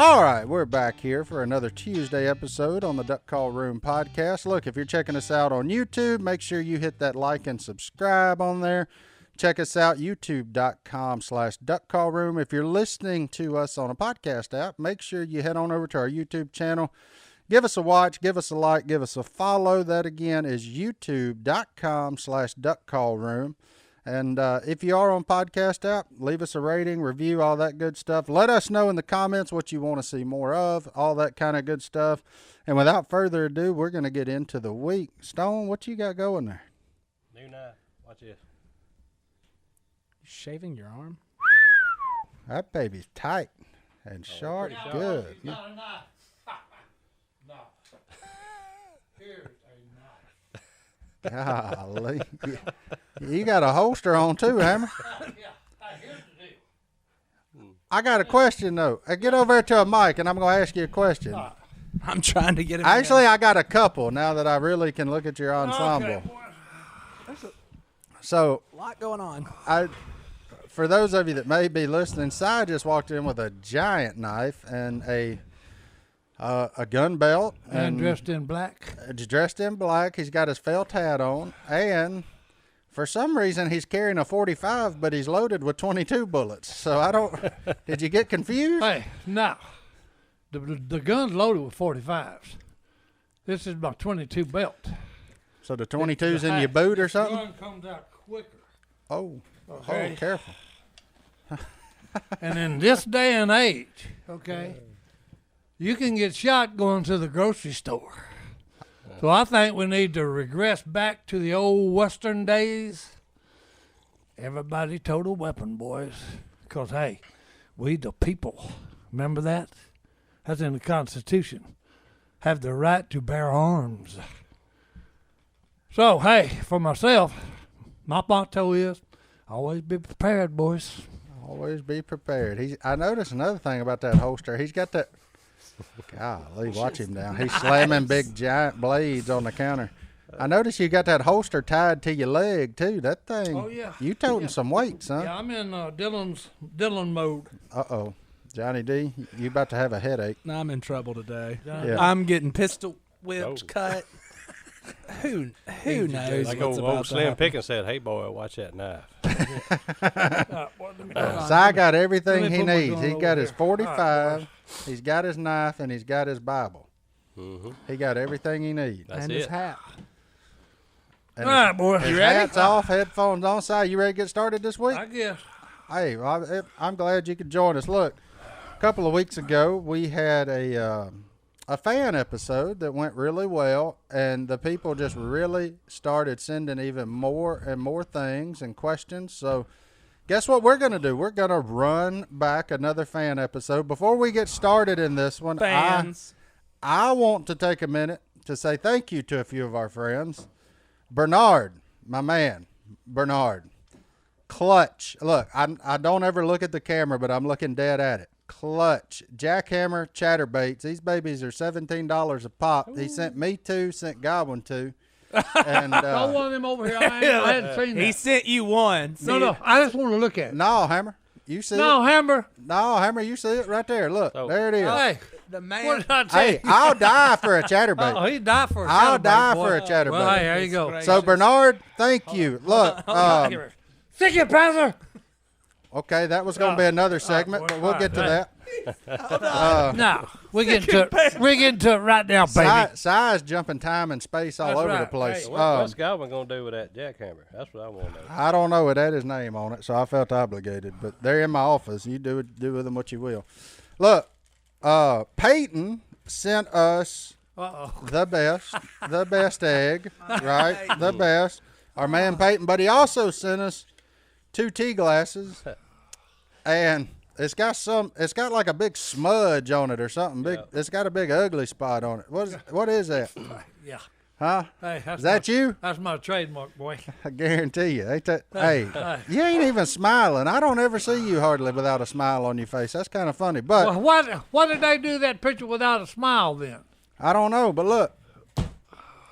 All right, we're back here for another Tuesday episode on the Duck Call Room podcast. Look, if you're checking us out on YouTube, make sure you hit that like and subscribe on there. Check us out, youtube.com/duckcallroom. If you're listening to us on a podcast app, make sure you head on over to our YouTube channel. Give us a watch, give us a like, give us a follow. That again is youtube.com/duckcallroom. And if you are on podcast app, leave us a rating, review, all that good stuff. Let us know in the comments what you want to see more of, all that kind of good stuff. And without further ado, we're going to get into the week. Stone, what you got going there? New knife. Watch this. You shaving your arm? That baby's tight and sharp. Good. Not a knife. No. Here's a knife. Golly. You got a holster on too, Hammer. Yeah. Here's the deal. I got a question, though. Get over here to a mic, and I'm going to ask you a question. I'm trying to get him. Actually, I got a couple now that I really can look at your ensemble. Okay, boy. So, a lot going on. for those of you that may be listening, Si just walked in with a giant knife and a gun belt. And dressed in black. Dressed in black. He's got his felt hat on. And for some reason, he's carrying a 45, but he's loaded with 22 bullets. So I don't. Did you get confused? Hey, no. The gun's loaded with 45s. This is my 22 belt. So the 22's in your boot or something? The gun comes out quicker. Oh, Okay. oh, careful. And in this day and age, okay, you can get shot going to the grocery store. So I think we need to regress back to the old Western days. Everybody toted a weapon, boys. Because, hey, we the people, remember that? That's in the Constitution. Have the right to bear arms. So, hey, for myself, my motto is always be prepared, boys. Always be prepared. I noticed another thing about that holster. He's got that. Golly, watch him now. He's slamming big giant blades on the counter. I noticed you got that holster tied to your leg too. That thing. Oh, yeah. You toting some weights, huh? Yeah, I'm in Dylan mode. Uh-oh. Johnny D, you about to have a headache. No, I'm in trouble today. Yeah. I'm getting pistol whipped, Oh. got. Who knows Like what's old about to Slim happen. Pickens said, "Hey boy, watch that knife." Si got everything Let me he put my needs. gun He over got his here. 45, he's got his knife, and he's got his Bible. Mm-hmm. He got everything he needs. That's and it. his hat. And All right, boy. his You ready? hat's off, headphones on. Si, you ready to get started this week? I guess. Hey, well, I'm glad you could join us. Look, a couple of weeks ago, we had a fan episode that went really well, and the people just really started sending even more and more things and questions. So guess what we're going to do? We're going to run back another fan episode. Before we get started in this one, Fans. I want to take a minute to say thank you to a few of our friends. Bernard, my man, Bernard. Clutch. Look, I don't ever look at the camera, but I'm looking dead at it. Clutch, jackhammer, chatterbaits. These babies are $17 a pop. Ooh. He sent me two, sent Godwin two. And Throw one of them over here. I hadn't seen that. He sent you one. No, I just want to look at it. no, Hammer, you see No, it? Hammer. No, Hammer, you see it right there. Look, Oh. there it is. Hey, The man. what did I tell Hey, you? I'll die for a chatterbait. Oh, he died for a I'll chatterbait, die boy. for a chatterbait. Well, hey, there you go. That's So Bernard, thank you. Look, Stick it, Panther. okay, that was going to be another segment, but we'll get to that. No, we get to it. We get to it right now, baby. Size jumping time and space all That's over the right. place. Hey, What's Godwin gonna do with that jackhammer? That's what I want to know. I don't know. It had his name on it, so I felt obligated. But they're in my office. You do with them what you will. Look, Peyton sent us the best egg, right? The best. Our man Peyton, but he also sent us 2 tea glasses, and it's got like a big smudge on it or something big. Yeah. It's got a big ugly spot on it. What is that? Yeah. Huh? Hey, Is that you? That's my trademark, boy. I guarantee you. Ain't that? Hey, you ain't even smiling. I don't ever see you hardly without a smile on your face. That's kind of funny. But Well, why did they do that picture without a smile then? I don't know. But look,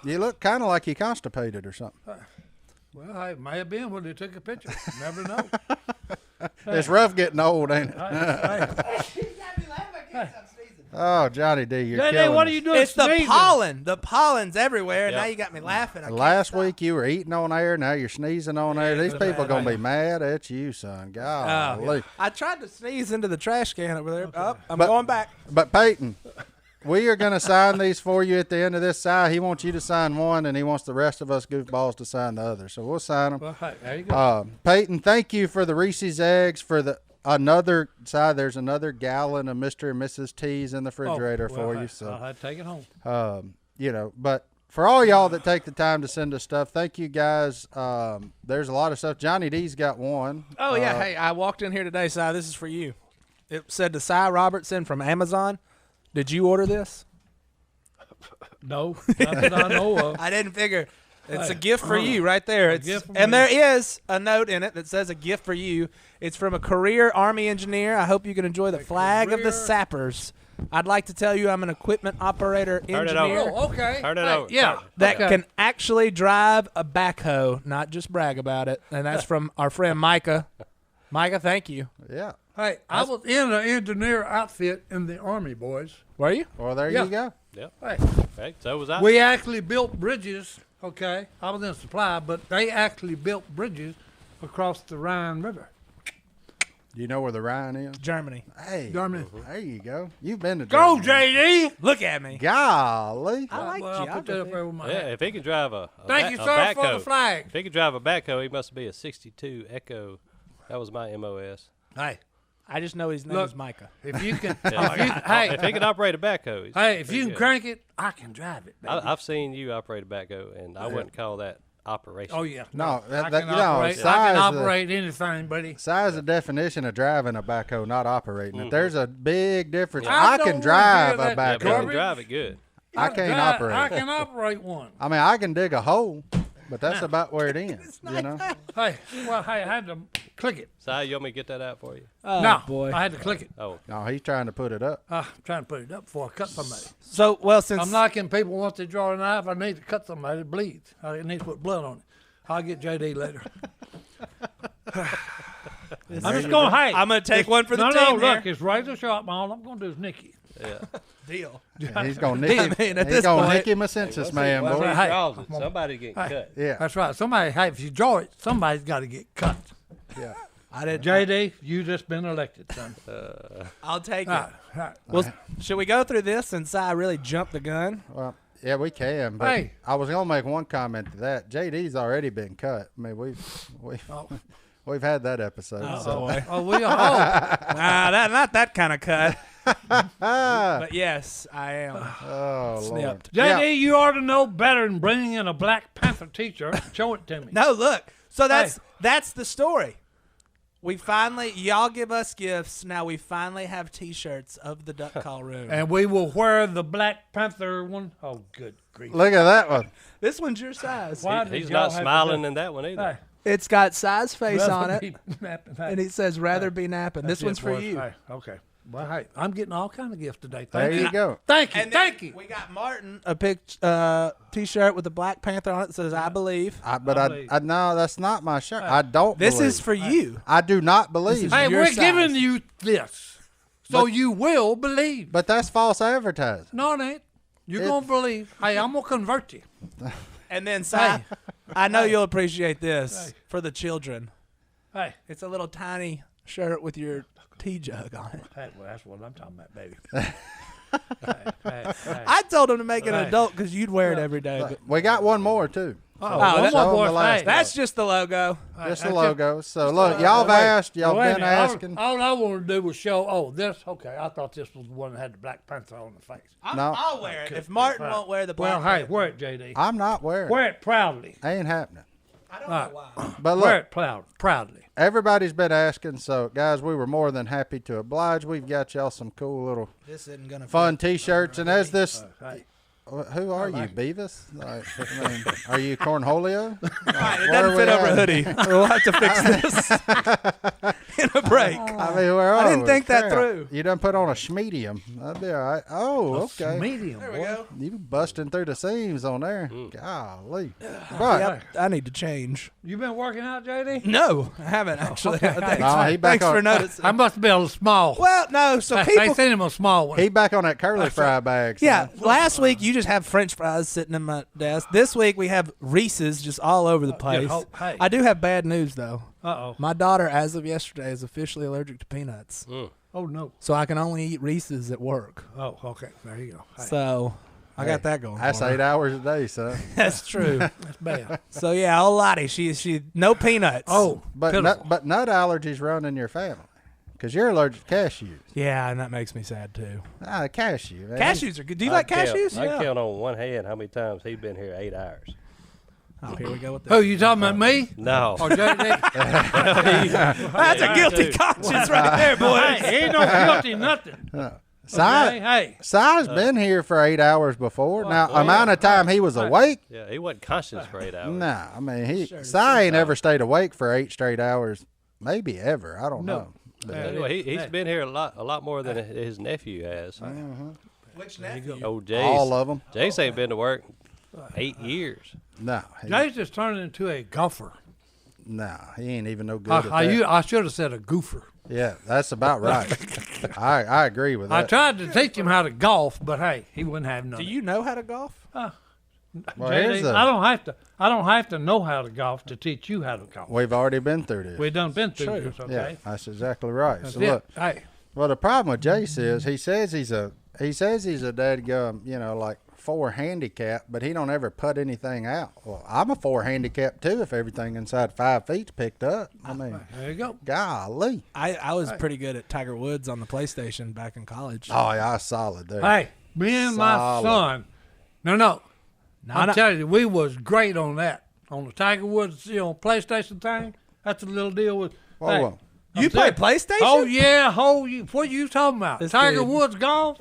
you look kind of like you constipated or something. Well, it may have been when they took a picture. Never know. It's rough getting old, ain't it? Hey, You got me laughing. I can't stop Oh, Johnny D, you're JD, killing what us. are you doing? It's the sneezing? pollen. The pollen's everywhere, and Yep. now you got me laughing. I can't Last stop. week you were eating on air. Now you're sneezing on air. These people are gonna be mad at you, son. Golly. I tried to sneeze into the trash can over there. Oh, I'm going back. But Peyton, we are gonna sign these for you at the end of this. Si, he wants you to sign one, and he wants the rest of us goofballs to sign the other. So we'll sign them. Well, hey, there you go. Peyton, thank you for the Reese's eggs for the. There's another gallon of Mr. and Mrs. T's in the refrigerator for you. So I'll have to take it home. But for all y'all that take the time to send us stuff, thank you guys. There's a lot of stuff. Johnny D's got one. Oh, yeah. Hey, I walked in here today, Si. This is for you. It said to Si Robertson from Amazon. Did you order this? No, not that I know of. I didn't figure. It's a gift for you right there. gift for And me. there is a note in it that says a gift for you. It's from a career Army engineer. I hope you can enjoy the flag of the career- sappers. I'd like to tell you I'm an equipment operator Turn it engineer over. Oh, okay. Turn it Hey, over. Yeah. that okay. can actually drive a backhoe, not just brag about it. And that's from our friend Micah. Micah, thank you. Yeah. Hey, I was in an engineer outfit in the Army, boys. Were you? Well, there Yeah. you go. Yep. Hey, Okay, so was I. we actually built bridges. Okay, I was in supply, but they actually built bridges across the Rhine River. Do you know where the Rhine is? Germany. Hey, Germany. there you go. You've been to Go, Germany. JD. Look at me. Golly. I like Well, I'll put that up geography. there with my yeah, hat. if he could drive a Thank you, a sir, for the backhoe, flag. if he could drive a backhoe, he must be a 62 Echo. That was my MOS. Hey, I just know his name Look. is Micah. if you can, Yeah. if you, If he hey, can operate a backhoe, he's hey, if pretty you can good. crank it, I can drive it. Baby. I've seen you operate a backhoe, and I wouldn't call that operation. Oh yeah. No, I that- can you know, operate. I size, can operate anything, buddy. Size the definition of driving a backhoe, not operating it. There's a big difference. I I don't can wanna drive hear a that Yeah, but he backhoe. can drive it good. I can't Drive- operate. I can operate one. I mean, I can dig a hole, but that's about where it ends. You know. Hey, well, hey, I had to click it. Si, you want me to get that out for you? Oh, no, boy. I had to click it. Oh, No, he's trying to put it up. I'm trying to put it up before I cut somebody. So, well, since I'm liking people once they draw a knife. I need to cut somebody. It bleeds. I need to put blood on it. I'll get JD later. I'm just going. Hey, I'm going to take one for the no, team no. here. Look, it's razor sharp. All I'm going to do is nick you. yeah. Deal. He's gonna nick him. Man, at He's this gonna point- nick him a census man, Once boy. he Hey, draws it, somebody getting hey. cut. Yeah, That's right. Somebody. Hey, if you draw it, somebody's got to get cut. yeah. I didn't. JD, you just been elected, son. I'll take it. All right. Well, should we go through this since I really jumped the gun? Well, yeah, we can. But Hey. I was gonna make one comment to that. JD's already been cut. I mean, we've had that episode. Oh, so. boy. Oh, we are. Nah, not that kind of cut. But yes, I am. Oh, Lord. Snipped. JD, you ought to know better than bringing in a Black Panther t-shirt. Show it to me. No, look. So that's the story. We finally, y'all give us gifts. Now we finally have T-shirts of the Duck Call Room. And we will wear the Black Panther one. Oh, good grief. Look at that one. This one's your size. Why did He's y'all not have to smiling do- in that one either. Hey, It's got size face rather on it, be napping. Hey, and it says "Rather be napping." This that's one's it, for boys. you. Hey, okay. Well, hey, I'm getting all kind of gifts today. There Thank you go. Thank you. And then Thank you. we got Martin a T-shirt with the Black Panther on it that says "I believe." But I no, that's not my shirt. I don't. This believe. is for you. I do not believe. Hey, your we're size. giving you this, so you will believe. But that's false advertising. No, it ain't. You're It- going to believe. Hey, I'm going to convert you. And then, Si, I know you'll appreciate this for the children. Hey, It's a little tiny shirt with your tea jug on it. well, that's what I'm talking about, baby. hey. I told him to make it an Right. adult because you'd wear it every day. But We got one more too. Oh, that- one show 'em more the boy. last Hey, that's just the logo. Just Hey, the that's logo. So look, y'all have asked. Y'all Wait a been minute. asking. All I wanted to do was show. Oh, this. Okay, I thought this was the one that had the Black Panther on the face. No. I'll wear it. If Martin won't wear the Well, Black hey, Panther, wear it, JD. I'm not wearing. Wear it proudly. Ain't happening. I don't know why. But Wear look, it proudly. everybody's been asking. So guys, we were more than happy to oblige. We've got y'all some cool little This isn't gonna fun T-shirts. And as this, Hey, who are you, Beavis? Like, I mean, are you Cornholio? Fine, it where doesn't are fit we over a at? hoodie. We'll have to fix this. in a break. I mean, where I are didn't we? think that Crap. through. You done put on a schmedium. That'd be all right. Oh, okay. Medium. There we go. You busting through the seams on there. Golly. But Yep, I need to change. You been working out, JD? No, I haven't actually. okay. Thanks, No, he back thanks on- for noticing. I must be a little small. Well, no. So I people, seen him a small one. he back on that curly fry bag. son. yeah. Last week you just have French fries sitting in my desk. This week we have Reese's just all over the place. Hey. I do have bad news though. Uh-oh. My daughter, as of yesterday, is officially allergic to peanuts, Oh, no. so I can only eat Reese's at work. Oh, okay. There you go. Hey, So I got that going. That's for her. 8 hours a day, son. That's true. that's bad. So yeah, old Lottie, she no peanuts. Oh, But pitiful. nut allergies run in your family because you're allergic to cashews. yeah, and that makes me sad too. Cashew. Man. Cashews are good. Do you like cashews? I can count on one hand how many times he's been here 8 hours. Oh, here we go with Oh, this. you talking about me? No. Or JD? That's a guilty conscience right there, boys. Hey, ain't no guilty nothing. Si, Okay? Hey. Si's been here for 8 hours before. Now, amount of time he was awake. Yeah, he wasn't conscious for 8 hours. Nah, I mean, Si ain't ever stayed awake for 8 straight hours. Maybe ever. I don't know. But, Anyway, he's been here a lot more than his nephew has. Which nephew? Oh, Jace. all of them. Jace ain't been to work 8 years. No. Jace is turning into a golfer. No, he ain't even no good at that. I should have said a goofer. Yeah, that's about right. I agree with I that. tried to teach him how to golf, but hey, he wouldn't have none. Do you know how to golf? Well, JD, here's the- I don't have to know how to golf to teach you how to golf. We've already been through this. We done been through this, Yeah, okay? that's exactly right. That's so it. look, Hey, well, the problem with Jace is he says he's a dadgum, like 4 handicap, but he don't ever put anything out. Well, I'm a 4 handicap too if everything inside 5 feet's picked up. I mean, there you go. golly. I was pretty good at Tiger Woods on the PlayStation back in college. Oh yeah, I was solid there. Hey, me and my Solid. son. No. I'm no. telling you, we was great on that. On the Tiger Woods, PlayStation thing. That's a little deal with. Whoa, hey, whoa. You play PlayStation? Oh yeah, what you talking about? This Tiger kid. Woods golf?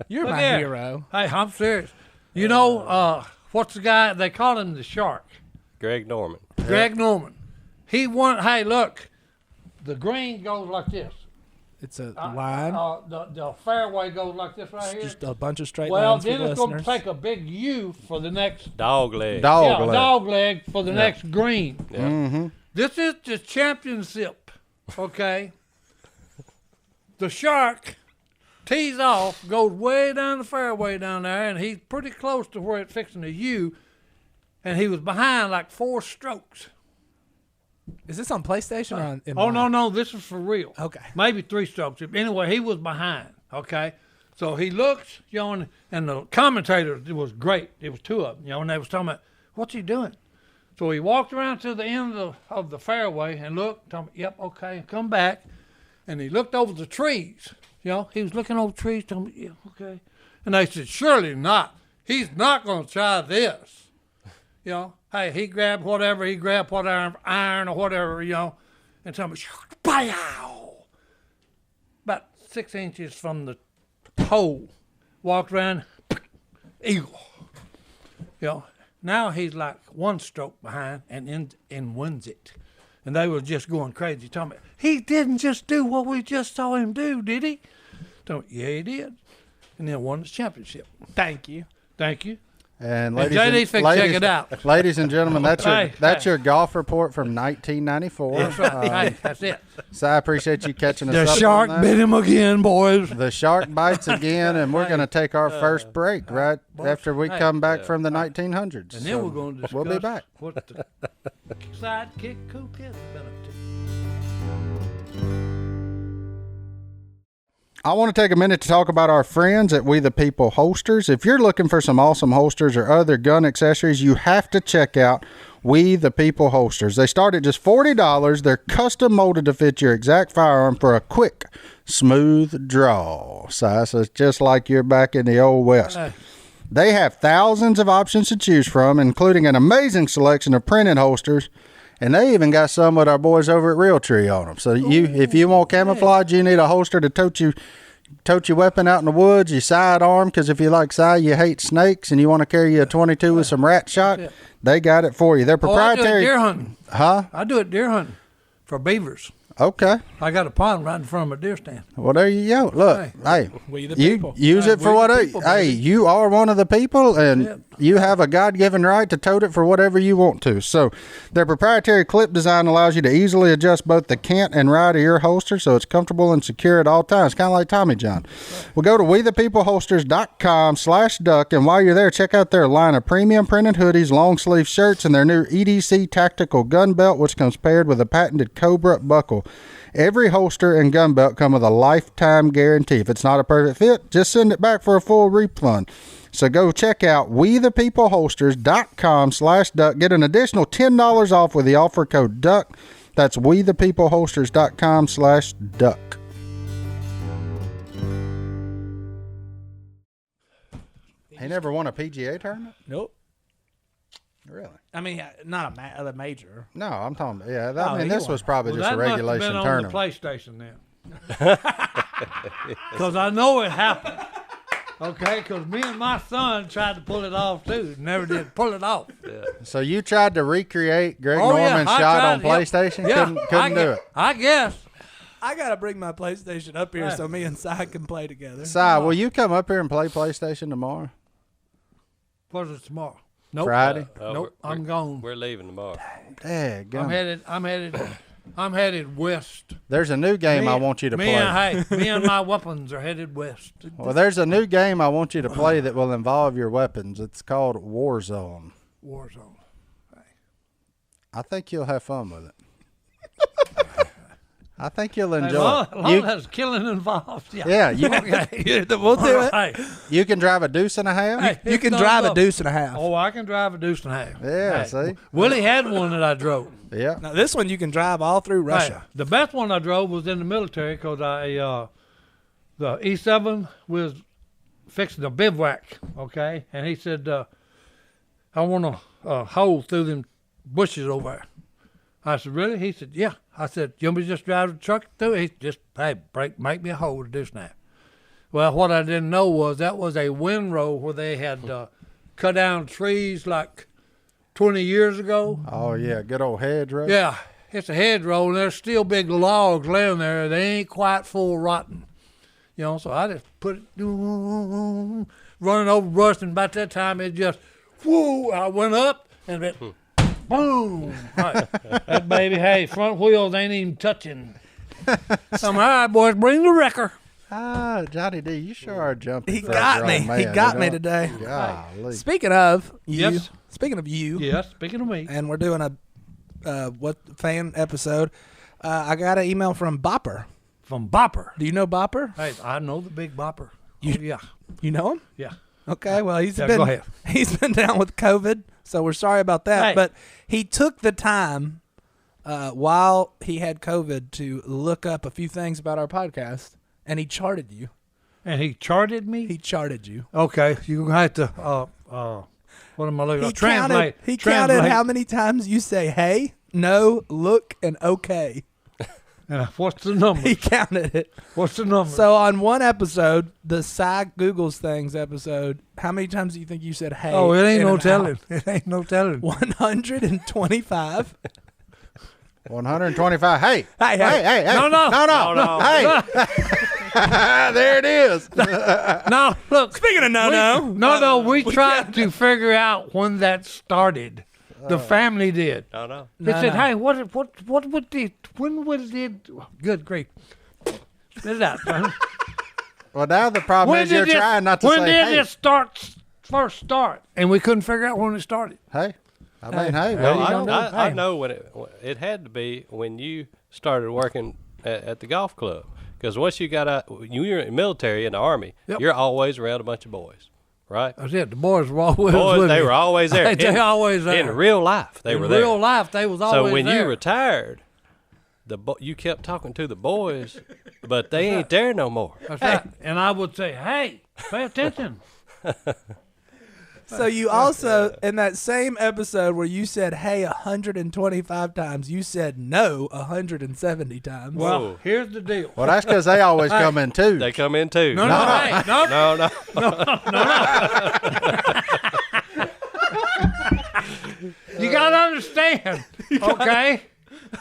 You're Look my here. hero. Hey, I'm serious. You know, what's the guy? They call him the Shark. Greg Norman. Greg Norman. He won. Hey, look, the green goes like this. It's a line. The fairway goes like this right here. Just a bunch of straight Well, lines for then it's going to listeners. take a big U for the next Dog leg. dog leg for the next green. Yeah. Mm-hmm. This is the championship, okay? The Shark tees off, goes way down the fairway down there, and he's pretty close to where it's fixing the U, and he was behind like 4 strokes. Is this on PlayStation or on? in Oh, line? no, this is for real. Okay. Maybe 3 strokes. Anyway, he was behind, okay? So he looks, and the commentator, it was great. It was 2 of them, and they was talking about, what's he doing? So he walked around to the end of the fairway and looked, told me, yep, okay, and come back. And he looked over the trees. He was looking over the trees, told me, yeah, okay. And they said, surely not. He's not going to try this. Hey, he grabbed whatever iron or whatever, and told me, pow! About 6 inches from the hole. Walked around, eagle. Now he's like 1 stroke behind and wins it. And they were just going crazy, talking about, he didn't just do what we just saw him do, did he? Yeah, he did. And then won the championship. Thank you. Thank you. And And JD's finna check it out. Ladies and gentlemen, that's Hey. your golf report from 1994. That's right. Hey, that's it. So I appreciate you catching us The up on Shark that. bit him again, boys. The shark bites again, and we're going to take our first break right after we come back from the 1900s. And then we're going to discuss we'll be back. what the sidekick cool kid has been up to. I want to take a minute to talk about our friends at We the People Holsters. If you're looking for some awesome holsters or other gun accessories, you have to check out We the People Holsters. They start at just $40. They're custom molded to fit your exact firearm for a quick, smooth draw. So it's just like you're back in the old West. They have thousands of options to choose from, including an amazing selection of printed holsters. And they even got some with our boys over at Realtree on them. So if you want camouflage, you need a holster to tote your weapon out in the woods, your sidearm, because if you like you hate snakes, and you want to carry a 22 with some rat shot, they got it for you. They're Oh, I do it proprietary. deer hunting. Huh? I do it deer hunting for beavers. Okay. I got a pond right in front of my deer stand. Well, there you go. Look, hey, We the you people. use it for we what? the people, Hey, baby. you are one of the people, and Yep. you have a God-given right to tote it for whatever you want to. So, their proprietary clip design allows you to easily adjust both the cant and ride of your holster, so it's comfortable and secure at all times, kind of like Tommy John. Well, go to wethepeopleholsters.com/duck, and while you're there, check out their line of premium printed hoodies, long sleeve shirts, and their new EDC tactical gun belt, which comes paired with a patented Cobra buckle. Every holster and gun belt come with a lifetime guarantee. If it's not a perfect fit, just send it back for a full refund. So go check out wethepeopleholsters.com/duck. Get an additional $10 off with the offer code DUCK. That's wethepeopleholsters.com/duck. He never won a PGA tournament? Nope. Really? I mean, not a major. No, I'm talking. Yeah, Oh, I mean, he this won. was probably Well, just a that must have regulation been tournament. on the PlayStation then. Because I know it happened. Okay, because me and my son tried to pull it off too. Never did pull it off. So you tried to recreate Greg Oh, yeah, Norman's I shot tried, on yep. PlayStation? Yeah, Couldn't do it. I guess. I gotta bring my PlayStation up here Right. so me and Si can play together. Si, will you come up here and play PlayStation tomorrow? What's it tomorrow? Nope. Friday? Nope. I'm gone. We're leaving tomorrow. Daggum. I'm headed west. There's a new game I want you to play. Me and my weapons are headed west. Well, there's a new game I want you to play that will involve your weapons. It's called Warzone. Warzone. I think you'll have fun with it. I think you'll enjoy As it. long as there's killing involved. Yeah. Yeah, We'll do it. Hey, you can drive a deuce and a half. hey, You it's can thumbs drive a up. deuce and a half. Oh, I can drive a deuce and a half. Yeah, Hey, see? Willie had one that I drove. Yeah. Now this one you can drive all through Russia. Hey, the best one I drove was in the military because the E7 was fixing a bivouac, okay? And he said, I want a hole through them bushes over there. I said, really? He said, yeah. I said, you want me to just drive the truck through it? He just, hey, make me a hole to do snap. Well, what I didn't know was that was a windrow where they had cut down trees like 20 years ago. Oh, yeah. Good old hedgerow. Yeah, it's a hedgerow, and there's still big logs laying there. They ain't quite full rotten. You know, so I just put it, running over brush, and about that time it just, whoo, I went up, and it, boom. Right. That baby, hey, front wheels ain't even touching. So I'm, all right, boys, bring the wrecker. Ah, Johnny D, you sure are jumping. He for a got grown me. man, He got you me know? today. Golly. Speaking of you, Yes. yes, Speaking of me. and we're doing a what fan episode. I got an email from Bopper. From Bopper. Do you know Bopper? Hey, I know the big Bopper. You- Oh, yeah, You know him? yeah. Okay, well he's Yeah, been go ahead. he's been down with COVID, so we're sorry about that. Hey. But he took the time while he had COVID to look up a few things about our podcast, and he charted you. And he charted me? He charted you. Okay, you have to, what am I looking He at? Translate. counted how many times you say hey, no, look, and okay. What's the number? He counted it. What's the number? So on one episode, the Si Googles Things episode, how many times do you think you said hey? oh, it ain't in no an telling. hour? It ain't no telling. 125. 125. Hey. Hey. Hey. No. No. Hey. There it is. No, look. Speaking of no, We tried to figure out when that started. The family did. No. They No, said, no. "Hey, when was it? Good grief! Spit it out, son. Well, now the problem is you're trying not to when say did hey. it first start? And we couldn't figure out when it started. Hey. I mean, hey. Well, What are you gonna do? I know when it had to be when you started working at the golf club. Because once you got out, you're in the military, in the Army, Yep. you're always around a bunch of boys, right? That's it. The boys were always Boys, with they me. were always there. They always there. In real life, they in were there. real life, they was always So when there. you retired, you kept talking to the boys, but they ain't there no more. That's right. And I would say, "Hey, pay attention." So you also, in that same episode where you said hey 125 times, you said no 170 times. Well, Whoa. here's the deal. Well, that's because they always come in too. They come in too. No, hey, no. You gotta understand, okay?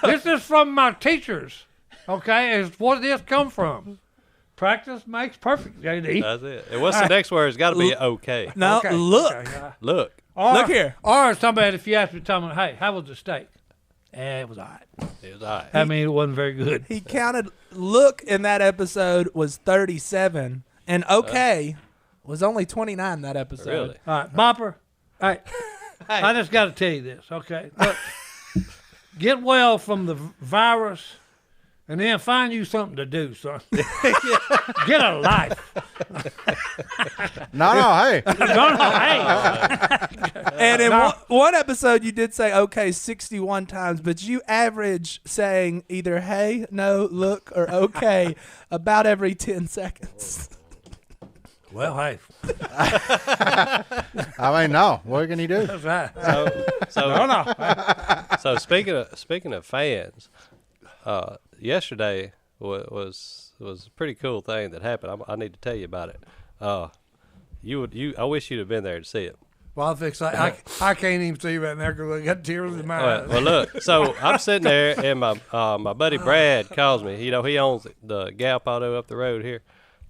This is from my teachers. Okay, is where did this come from? Practice makes perfect, JD. That's it. And what's the next word? It's got to be okay. No, Okay, look. okay, Look. Or, Look here. Or somebody, if you ask me, tell me, hey, how was the steak? It was all right. It was all right. I mean, it wasn't very good. He counted. Look in that episode was 37, and okay was only 29 that episode. Really? All right, Bopper. Hey, I just got to tell you this, okay? Look, get well from the virus, and then find you something to do, son. Get a life. No, hey. No, hey. And in one episode, you did say okay 61 times, but you average saying either hey, no, look, or okay about every 10 seconds. Well, hey. I mean, no. What can he do? That's right. So speaking of fans, yesterday was a pretty cool thing that happened. I need to tell you about it. I wish you'd have been there to see it. Well, I can't even see right now because I got tears in my eyes. Well, look. So I'm sitting there, and my buddy Brad calls me. You know, he owns the Gap Auto up the road here.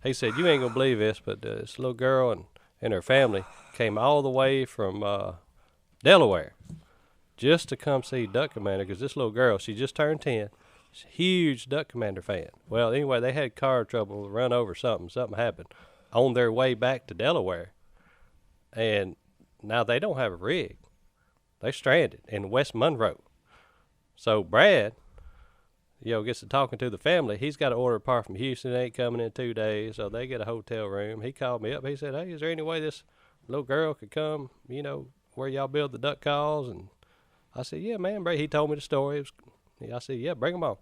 He said, "You ain't gonna believe this, but this little girl and her family came all the way from Delaware just to come see Duck Commander because this little girl, she just turned 10. She's a huge Duck Commander fan. Well, anyway, they had car trouble, run over something. Something happened on their way back to Delaware, and now they don't have a rig. They stranded in West Monroe. So Brad, gets to talking to the family. He's got to order a part from Houston. It ain't coming in 2 days, so they get a hotel room. He called me up. He said, "Hey, is there any way this little girl could come, where y'all build the duck calls?" And I said, "Yeah, man." He told me the story. I said, "Yeah, bring them on."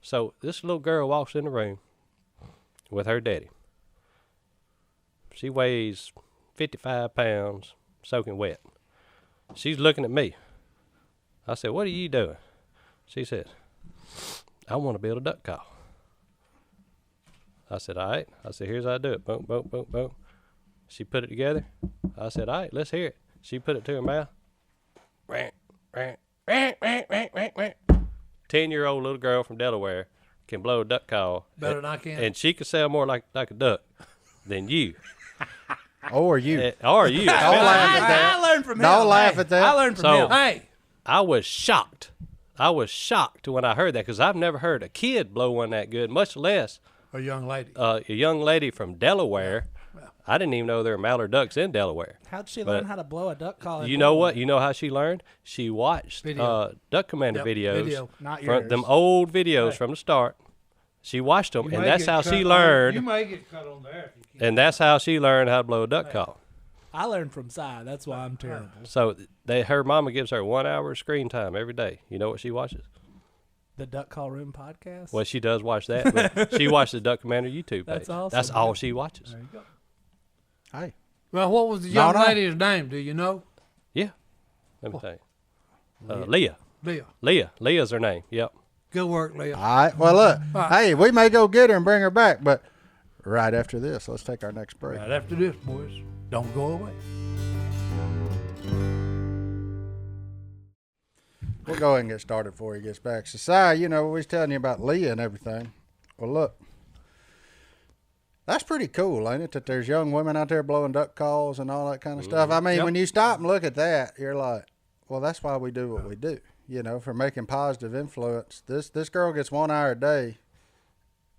So this little girl walks in the room with her daddy. She weighs 55 pounds, soaking wet. She's looking at me. I said, "What are you doing?" She said, "I want to build a duck call." I said, "All right." I said, "Here's how I do it. Boom, boom, boom, boom." She put it together. I said, "All right, let's hear it." She put it to her mouth. 10-year-old little girl from Delaware can blow a duck call. Better than I can. And she can sound more like a duck than you. Or you. Or you. Don't laugh at that. I learned from him. Don't laugh at that. I learned from him. Hey. I was shocked. I was shocked when I heard that because I've never heard a kid blow one that good, much less A young lady. a young lady from Delaware. I didn't even know there were mallard ducks in Delaware. How'd she learn how to blow a duck call? You know what? You know how she learned? She watched Duck Commander videos. Video. Not from yours. them old videos from the start. She watched them, and that's how she learned. You may get cut on there if you keep. And that's how she learned how to blow a duck call. I learned from Si. That's why I'm terrible. So her mama gives her 1 hour screen time every day. You know what she watches? The Duck Call Room podcast. Well, she does watch that, but she watches the Duck Commander YouTube page. That's awesome. That's all she watches. There you go. Hey. Well, what was the young No. lady's name? Do you know? Yeah. Let me tell you. Leah. Leah. Leah's her name. Yep. Good work, Leah. All right. Well, look. Hey, we may go get her and bring her back, but right after this, let's take our next break. Right after this, boys, don't go away. We'll go ahead and get started before he gets back. So, Si, we was telling you about Leah and everything. Well, look. That's pretty cool, ain't it, that there's young women out there blowing duck calls and all that kind of stuff. I mean, when you stop and look at that, you're like, well, that's why we do what we do, for making positive influence. This girl gets 1 hour a day,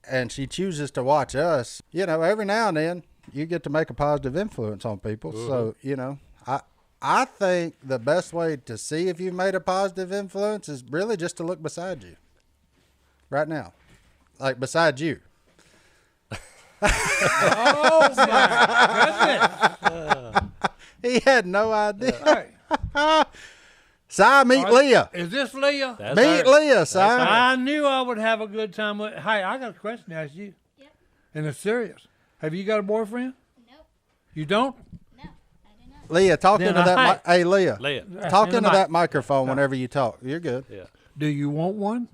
and she chooses to watch us. Every now and then, you get to make a positive influence on people. Mm-hmm. So, I think the best way to see if you've made a positive influence is really just to look beside you right now, like beside you. Oh, my goodness. He had no idea. Hey, Si, meet Leah. is this Leah? That's Meet her. Leah, Si. I knew I would have a good time with. Hey, I got a question to ask you. Yep. And it's serious. Have you got a boyfriend? Nope. You don't? No, I do not. Leah, talk Then into that. Hey, Leah. Leah. Talk In the into mic. that microphone whenever you talk. You're good. Yeah. Do you want one?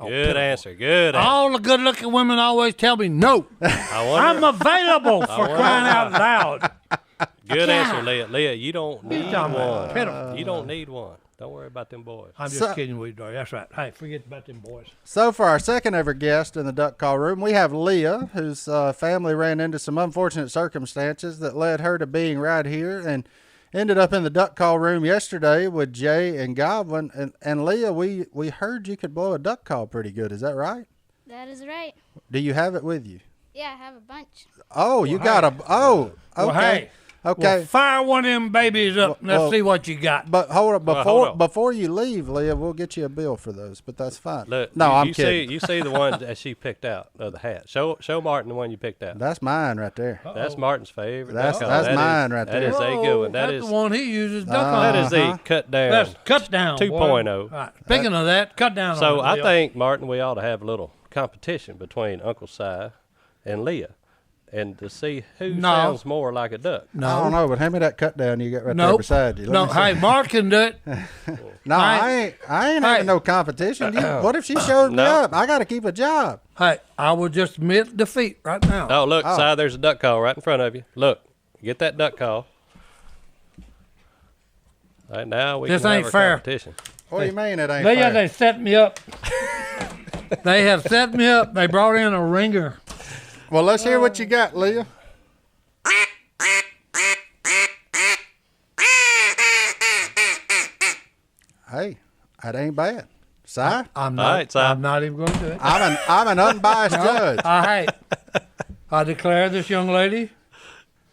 No. Good answer. Good answer. All the good-looking women always tell me no. I wonder. I'm available for crying out loud. Good answer, Leah. Leah, you don't need talking about one. pitiful. You don't need one. Don't worry about them boys. I'm just kidding with you, Dory. That's right. Hey, forget about them boys. So for our second ever guest in the duck call room, we have Leah, whose family ran into some unfortunate circumstances that led her to being right here and ended up in the duck call room yesterday with Jay and Godwin. And Leah, we heard you could blow a duck call pretty good. Is that right? That is right. Do you have it with you? Yeah, I have a bunch. Oh, you got a... Oh, okay. Well, hey. Okay. Well, fire one of them babies up. Let's see what you got. But hold up, hold on. before you leave, Leah, we'll get you a bill for those. But that's fine. Look, no, I'm you kidding. You see the one that she picked out of the hat. Show Martin the one you picked out. That's mine right there. That's Martin's favorite. That's mine right there. there. That is a good one. That's the one he uses. That is the cut down. That's cut down. 2.0. Right. Speaking of that, cut down. So on it, I think, Martin, we ought to have a little competition between Uncle Si and Leah, and to see who sounds more like a duck. I don't know, but hand me that cut down you got right there beside you. No, hey, Mark can do it. No, I ain't having no competition. What if she shows me up? I got to keep a job. Hey, I will just admit defeat right now. Oh, look, Si, there's a duck call right in front of you. Look, get that duck call. All right, now we This can ain't have fair. our competition. What do you mean it ain't They fair? they set me up. They have set me up. They brought in a ringer. Well, let's hear what you got, Leah. Hey, that ain't bad. Si? I'm not. All right, Si. I'm not even going to do it. I'm an unbiased judge. I declare this young lady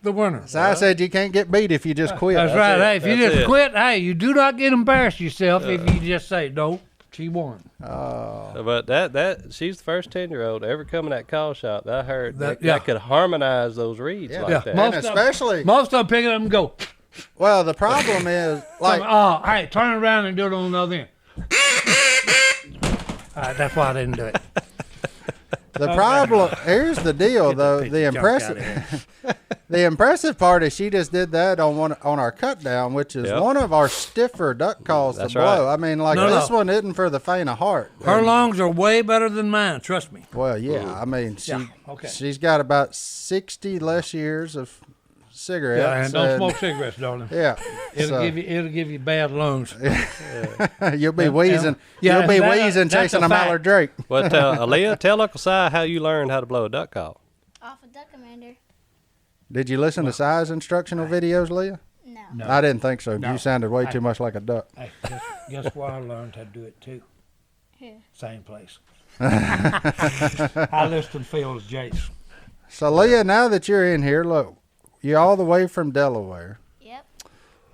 the winner. Si said you can't get beat if you just quit. That's right. it. Hey, if you That's just it. quit, hey, you do not get embarrassed yourself if you just say no. She won. But that she's the first 10-year-old ever come in that call shop that I heard that yeah. could harmonize those reeds like Yeah. that. And especially, Most of them pick it up and go. well, the problem is, like, Oh, hey, turn around and do it on the other end. All right, that's why I didn't do it. the problem, here's the deal, though. The impressive part is she just did that on our cut down, which is one of our stiffer duck calls That's to blow. right. I mean, like, this one isn't for the faint of heart. Her lungs are way better than mine, trust me. Well, yeah. I mean, okay. she's got about 60 less years of cigarettes. Yeah, and don't smoke cigarettes, darling. Yeah. It'll give you bad lungs. You'll be wheezing. Yeah, You'll be that's wheezing chasing a fact. mallard drake. But Aaliyah, tell Uncle Si how you learned how to blow a duck call. Off a duck commander. Did you listen to Si's instructional videos, Leah? No. I didn't think so. No. You sounded way too much like a duck. Hey, guess where I learned how to do it too? Here. Same place. I listened to Phil's Jace. So, Leah, now that you're in here, look, you're all the way from Delaware. Yep.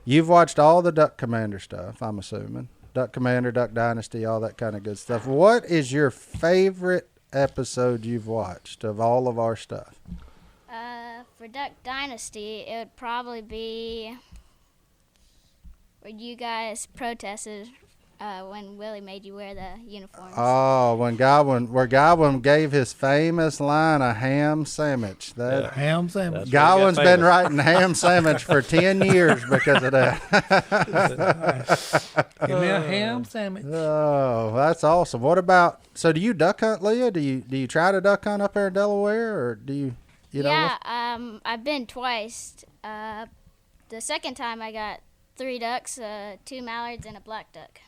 You've watched all the Duck Commander stuff, I'm assuming. Duck Commander, Duck Dynasty, all that kind of good stuff. What is your favorite episode you've watched of all of our stuff? For Duck Dynasty, it would probably be where you guys protested when Willie made you wear the uniforms. Oh, where Godwin gave his famous line, a ham sandwich. That Ham sandwich. Godwin's been writing ham sandwich for 10 years because of that. Give me a ham sandwich. Oh, that's awesome. What about, so do you duck hunt, Leah? Do you try to duck hunt up there in Delaware, or do you know? Yeah, I've been twice. The second time I got 3 ducks, 2 mallards, and a black duck.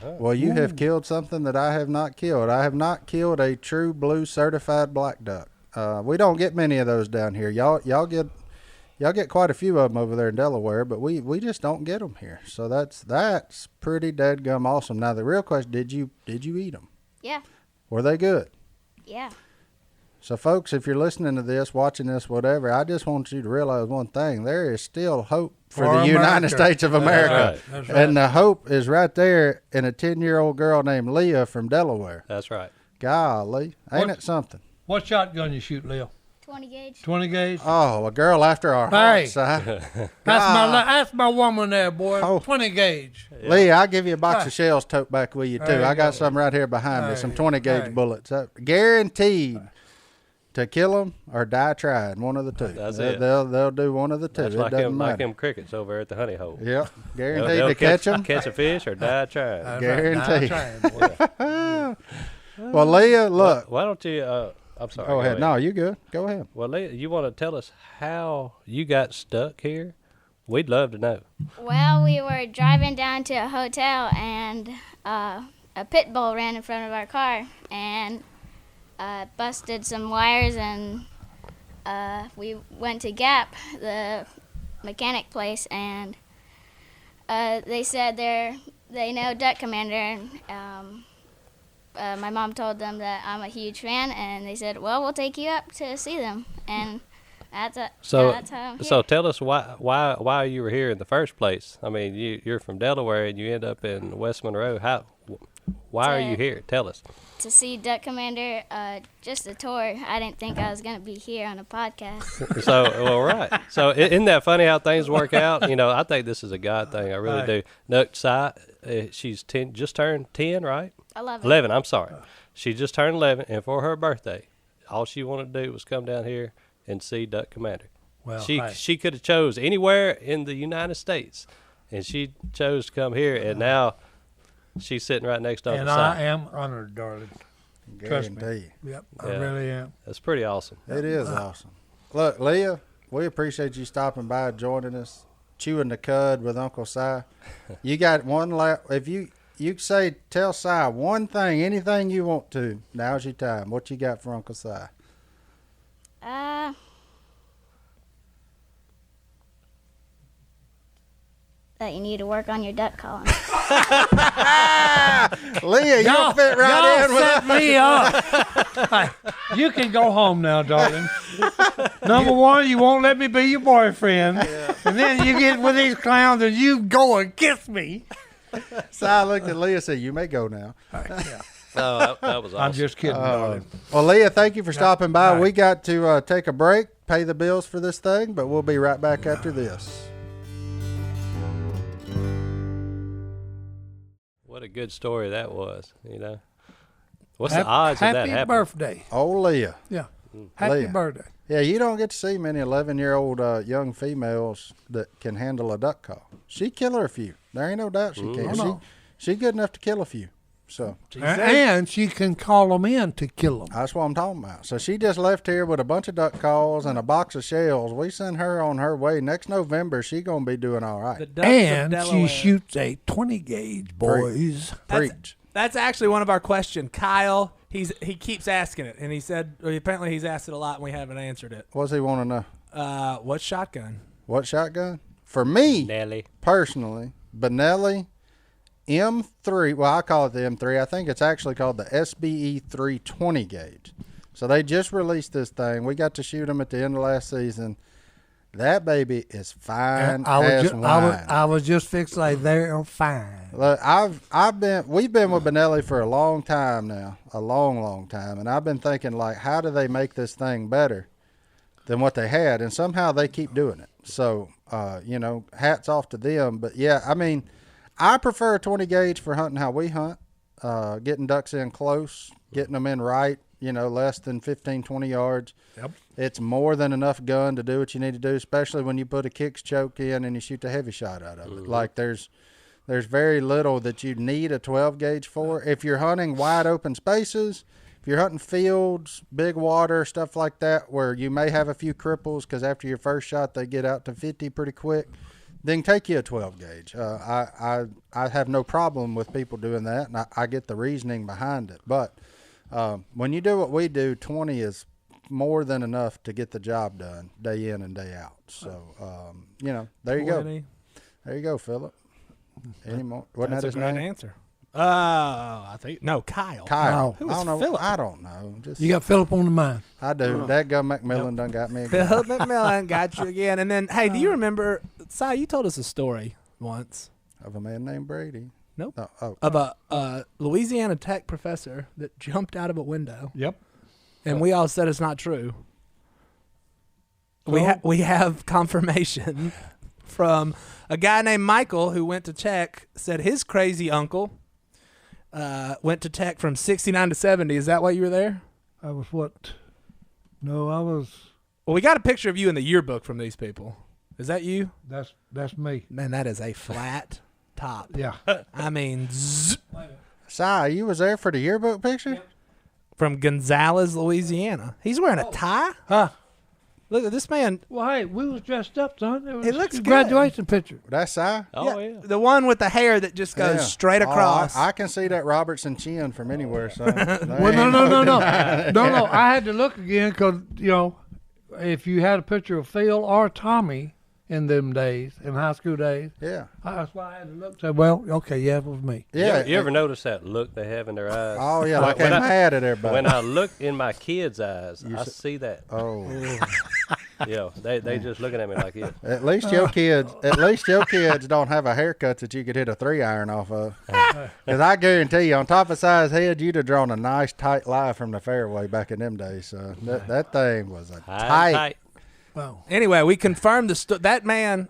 Well, you have killed something that I have not killed. I have not killed a true blue certified black duck. We don't get many of those down here. Y'all get quite a few of them over there in Delaware, but we just don't get them here. So that's pretty dadgum awesome. Now the real question: did you eat them? Yeah. Were they good? Yeah. So, folks, if you're listening to this, watching this, whatever, I just want you to realize one thing: there is still hope for the United States of America. That's right. And the hope is right there in a 10-year-old girl named Leah from Delaware. That's right. Golly, ain't it something? What shotgun you shoot, Leo? 20 gauge. 20 gauge? Oh, a girl after our Hey. hearts. Huh? That's my woman there, boy. Oh. 20 gauge. Leah, I'll give you a box Hey. of shells tote back with you, too. There you I got go. some right here behind me, Hey. some 20-gauge Hey. bullets. Guaranteed to kill them or die trying, one of the two. That's it. They'll do one of the two. That's it like doesn't matter. them crickets over at the honey hole. Yep, They'll guaranteed to catch them. Catch a fish or die trying. That's Guaranteed. Right. Now trying, boy. Well, Leah, look. Why don't you? I'm sorry. Go ahead. No, you good. Go ahead. Well, Leah, you want to tell us how you got stuck here We'd love to know. Well, we were driving down to a hotel, and a pit bull ran in front of our car, and busted some wires, and we went to Gap, the mechanic place, and they said they know Duck Commander, and my mom told them that I'm a huge fan, and they said, well, we'll take you up to see them, and that's how I'm here. So tell us why you were here in the first place. I mean, you're from Delaware and you end up in West Monroe. Why are you here? Tell us. To see Duck Commander, just a tour. I didn't think I was going to be here on a podcast. Right. So isn't that funny how things work out? You know, I think this is a God thing. I really do. Look, she's just turned 10, right? 11, I'm sorry. She just turned 11, and for her birthday, all she wanted to do was come down here and see Duck Commander. Well, she could have chose anywhere in the United States, and she chose to come here, and now she's sitting right next to us. And I am honored, darling. Trust me. Yep, I really am. That's pretty awesome. It is awesome. Look, Leah, we appreciate you stopping by, joining us, chewing the cud with Uncle Si. You got one if you say, tell Si one thing, anything you want to. Now's your time. What you got for Uncle Si? That you need to work on your duck calling. Leah, you'll fit right in with set me up. Hey, you can go home now, darling. Number one, you won't let me be your boyfriend. Yeah. And then you get with these clowns and you go and kiss me. Si looked at Leah and said, you may go now. Yeah. Oh, that was awesome. I'm just kidding, darling. Well, Leah, thank you for stopping by. Right. We got to take a break, pay the bills for this thing, but we'll be right back after this. What a good story that was, you know. What's the odds of that happening? Happy birthday. Oh, Leah. Yeah. Happy Leah. birthday. Yeah, you don't get to see many 11-year-old young females that can handle a duck call. She kill her a few. There ain't no doubt she can. No. She good enough to kill a few. So And she can call them in to kill them. that's what I'm talking about. So she just left here with a bunch of duck calls and a box of shells. We send her on her way. Next November, she going to be doing all right. The Ducks of And she Delaware. shoots a 20 gauge, boys. Preach. That's actually one of our questions. Kyle, he keeps asking it, and he said apparently he's asked it a lot and we haven't answered it. What's he want to know? What shotgun? What shotgun? For me, Nelly. personally, Benelli M3, well, I call it the M3. I think it's actually called the SBE 320 gauge. So they just released this thing. We got to shoot them at the end of last season. That baby is fine as wine. I was just fixed like they're fine. Look, we've been with Benelli for a long time now, a long time, and I've been thinking, like, how do they make this thing better than what they had? And somehow they keep doing it. So, hats off to them. But yeah, I mean, I prefer a 20 gauge for hunting how we hunt, getting ducks in close, getting them in right, less than 15, 20 yards. Yep. It's more than enough gun to do what you need to do, especially when you put a kicks choke in and you shoot the heavy shot out of it. Like there's very little that you need a 12 gauge for. If you're hunting wide open spaces, if you're hunting fields, big water, stuff like that, where you may have a few cripples because after your first shot they get out to 50 pretty quick, then take you a 12 gauge. I have no problem with people doing that, and I get the reasoning behind it. But when you do what we do, 20 is more than enough to get the job done day in and day out. So, there you 20. go. There you go, Phillip. Any more? Wasn't That's that a his great name? answer. I think Kyle. Kyle. Who I was don't know. Phillip? I don't know. Just You got Phillip on the mind. I do. That gun McMillan done got me again. Phillip McMillan got you again. And then, hey, do you remember, Si, you told us a story once Of a man named Brady. Nope. Oh. of a Louisiana Tech professor that jumped out of a window. Yep. And we all said it's not true. We have confirmation from a guy named Michael who went to Tech, said his crazy uncle went to Tech from 69 to 70. Is that why you were there? I was what? No, I was. Well, we got a picture of you in the yearbook from these people. Is that you? That's me. Man, that is a flat top. Yeah. I mean, Si, you was there for the yearbook picture? from Gonzales, Louisiana. He's wearing a tie? Huh? Look at this man. Well, hey, we was dressed up, son. It was looks a good. graduation picture. That's Si? Oh, yeah. The one with the hair that just goes Yeah. straight across. I can see that Robertson chin from anywhere. So Well, no. I had to look again because, if you had a picture of Phil or Tommy in them days, in high school days, Yeah. that's why I had to look. Say, well, okay, yeah, it was me. Yeah. You ever notice that look they have in their eyes? Oh, yeah, like they're mad at everybody. When I look in my kids' eyes, I see that. Oh. They just looking at me like this. At least your kids don't have a haircut that you could hit a 3-iron off of. Because I guarantee you, on top of Si's head, you'd have drawn a nice tight lie from the fairway back in them days. So that thing was a tight. Wow. Anyway, we confirmed that man.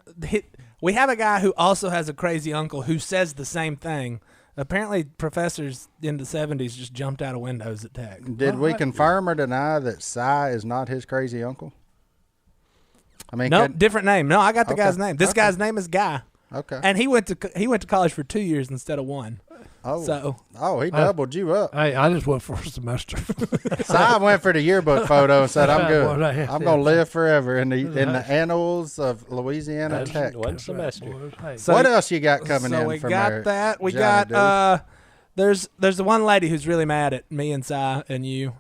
We have a guy who also has a crazy uncle who says the same thing. Apparently, professors in the 70s just jumped out of windows at Tech. Did we confirm or deny that Si is not his crazy uncle? I mean, No, different name. No, I got the guy's name. This Okay. guy's name is Guy, Okay. and he went to college for 2 years instead of 1. Oh, he doubled you up. Hey, I just went for a semester. Si went for the yearbook photo and said, "I'm good. Well, I'm going to live forever in the annals of Louisiana Tech." One semester. Hey, So- What else you got coming so in we from got there, that. We Johnny got there's the one lady who's really mad at me and Si and you.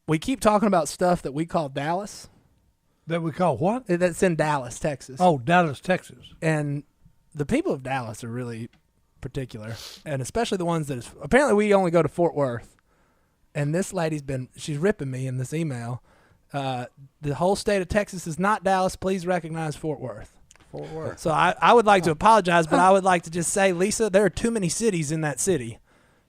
We keep talking about stuff that we call Dallas. that we call what? That's in Dallas, Texas. Oh, Dallas, Texas. And the people of Dallas are really particular, and especially the ones that apparently we only go to Fort Worth. And this lady's she's ripping me in this email. The whole state of Texas is not Dallas. Please recognize Fort Worth. Fort Worth. So I would like to apologize, but I would like to just say, Lisa, there are too many cities in that city,